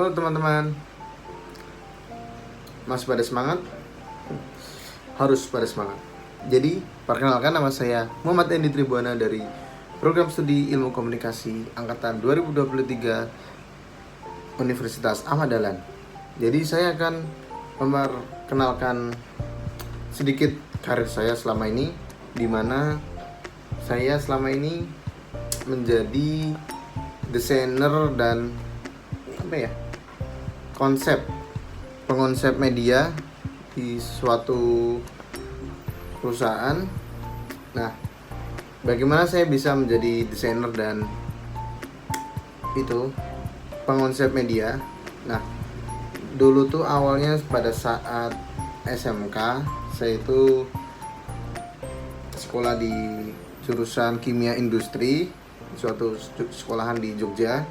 Halo teman-teman, masih pada semangat? Harus pada semangat. Jadi, perkenalkan, nama saya Muhammad Endi Tribuana dari Program Studi Ilmu Komunikasi Angkatan 2023 Universitas Ahmad Dahlan. Jadi, saya akan memperkenalkan sedikit karir saya selama ini, di mana saya selama ini menjadi desainer dan pengonsep media di suatu perusahaan. Nah, bagaimana saya bisa menjadi desainer dan itu pengonsep media? Nah, dulu tuh awalnya pada saat SMK, saya itu sekolah di jurusan kimia industri, suatu sekolahan di Jogja.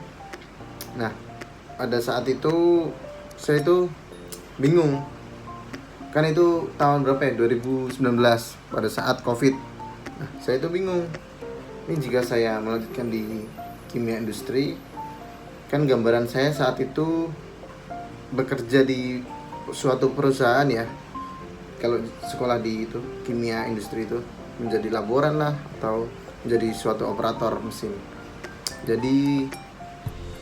Nah, pada saat itu saya itu bingung, kan itu tahun berapa ya, 2019 pada saat COVID. Nah, saya itu bingung, ini jika saya melanjutkan di kimia industri, kan gambaran saya saat itu bekerja di suatu perusahaan ya, kalau sekolah di itu kimia industri itu menjadi laboran lah, atau menjadi suatu operator mesin. Jadi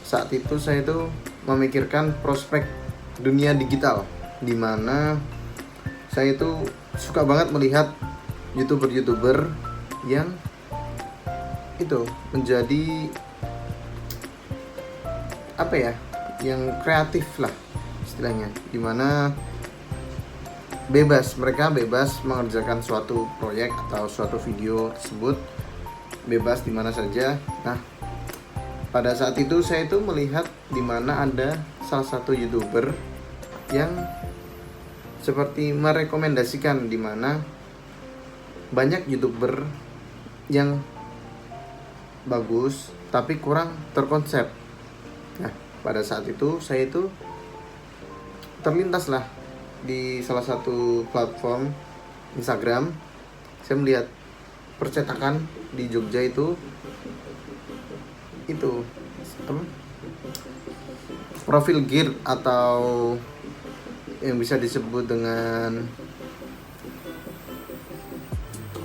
saat itu saya itu memikirkan prospek dunia digital, di mana saya itu suka banget melihat youtuber yang itu menjadi yang kreatif lah istilahnya, dimana mereka bebas mengerjakan suatu proyek atau suatu video tersebut, bebas di mana saja. Nah, pada saat itu saya itu melihat di mana ada salah satu youtuber yang seperti merekomendasikan, di mana banyak youtuber yang bagus tapi kurang terkonsep. Nah, pada saat itu saya itu terlintas lah di salah satu platform Instagram. Saya melihat percetakan di Jogja itu profil gear, atau yang bisa disebut dengan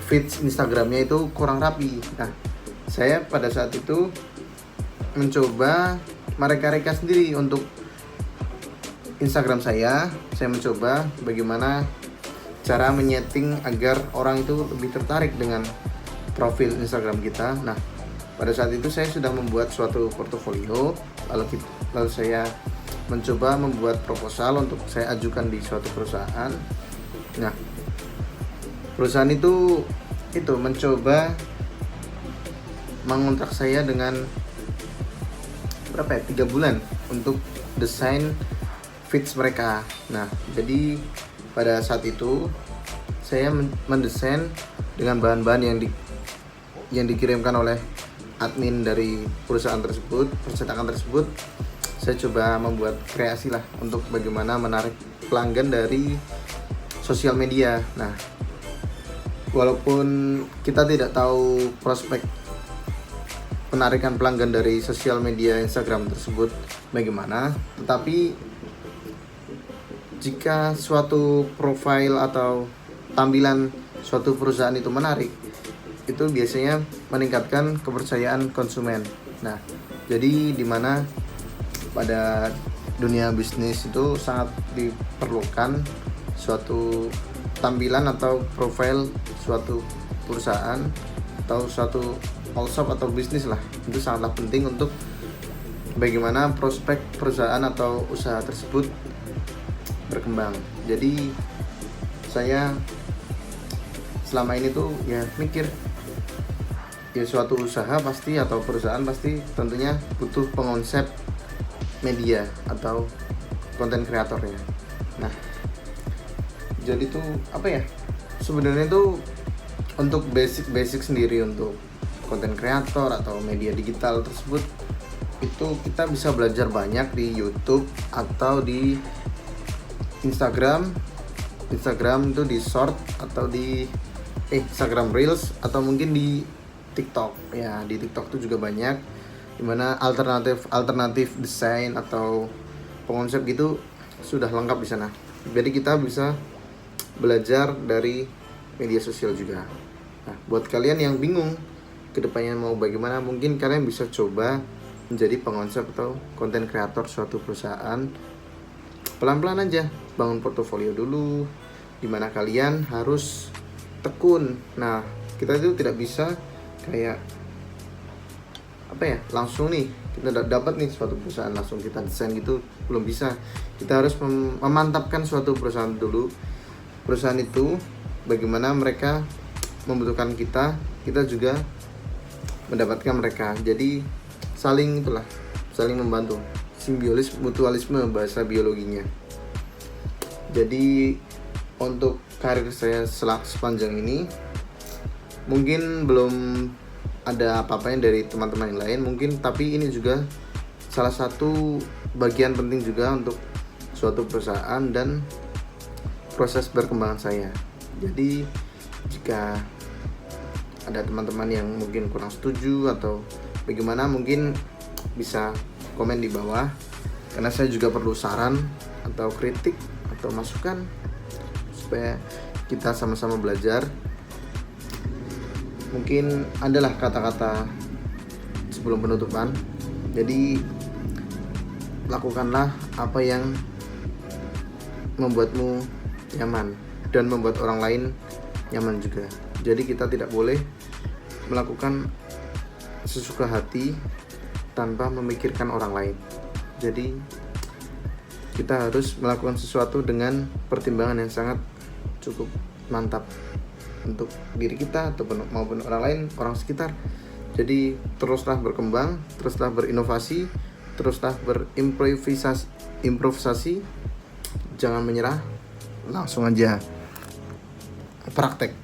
feeds Instagramnya itu kurang rapi. Nah, saya pada saat itu mencoba mereka sendiri untuk Instagram saya mencoba bagaimana cara menyeting agar orang itu lebih tertarik dengan profil Instagram kita. Nah, pada saat itu saya sudah membuat suatu portofolio, lalu saya mencoba membuat proposal untuk saya ajukan di suatu perusahaan. Nah, perusahaan itu mencoba mengontrak saya dengan 3 bulan untuk desain feeds mereka. Nah, jadi pada saat itu saya mendesain dengan bahan-bahan yang dikirimkan oleh admin dari perusahaan tersebut, percetakan tersebut. Saya coba membuat kreasi lah untuk bagaimana menarik pelanggan dari sosial media. Nah, walaupun kita tidak tahu prospek penarikan pelanggan dari sosial media Instagram tersebut bagaimana, tetapi jika suatu profil atau tampilan suatu perusahaan itu menarik, itu biasanya meningkatkan kepercayaan konsumen. Nah, jadi dimana pada dunia bisnis itu sangat diperlukan suatu tampilan atau profil suatu perusahaan atau suatu all shop atau bisnis lah, itu sangatlah penting untuk bagaimana prospek perusahaan atau usaha tersebut berkembang. Jadi saya selama ini tuh ya mikir, ya suatu usaha pasti atau perusahaan pasti tentunya butuh pengonsep media atau konten kreatornya. Nah, jadi tuh sebenarnya tuh untuk basic sendiri untuk konten kreator atau media digital tersebut, itu kita bisa belajar banyak di YouTube atau di Instagram itu di short, atau di Instagram Reels, atau mungkin di TikTok. Ya, di TikTok itu juga banyak dimana alternatif desain atau pengonsep gitu sudah lengkap di sana. Jadi kita bisa belajar dari media sosial juga. Nah, buat kalian yang bingung kedepannya mau bagaimana, mungkin kalian bisa coba menjadi pengonsep atau konten kreator suatu perusahaan. Pelan-pelan aja, bangun portofolio dulu, dimana kalian harus tekun. Nah, kita itu tidak bisa kayak langsung nih kita dapat nih suatu perusahaan langsung kita desain gitu, belum bisa. Kita harus memantapkan suatu perusahaan dulu. Perusahaan itu bagaimana mereka membutuhkan kita juga mendapatkan mereka. Jadi saling membantu, simbiosis mutualisme bahasa biologinya. Jadi untuk karir saya sepanjang ini mungkin belum ada apa-apanya dari teman-teman yang lain mungkin, tapi ini juga salah satu bagian penting juga untuk suatu perusahaan dan proses perkembangan saya. Jadi jika ada teman-teman yang mungkin kurang setuju atau bagaimana, mungkin bisa komen di bawah, karena saya juga perlu saran atau kritik atau masukan supaya kita sama-sama belajar. Mungkin adalah kata-kata sebelum penutupan. Jadi lakukanlah apa yang membuatmu nyaman dan membuat orang lain nyaman juga. Jadi kita tidak boleh melakukan sesuka hati tanpa memikirkan orang lain. Jadi kita harus melakukan sesuatu dengan pertimbangan yang sangat cukup mantap untuk diri kita ataupun maupun orang lain, orang sekitar. Jadi teruslah berkembang, teruslah berinovasi, teruslah improvisasi, jangan menyerah, langsung aja praktek.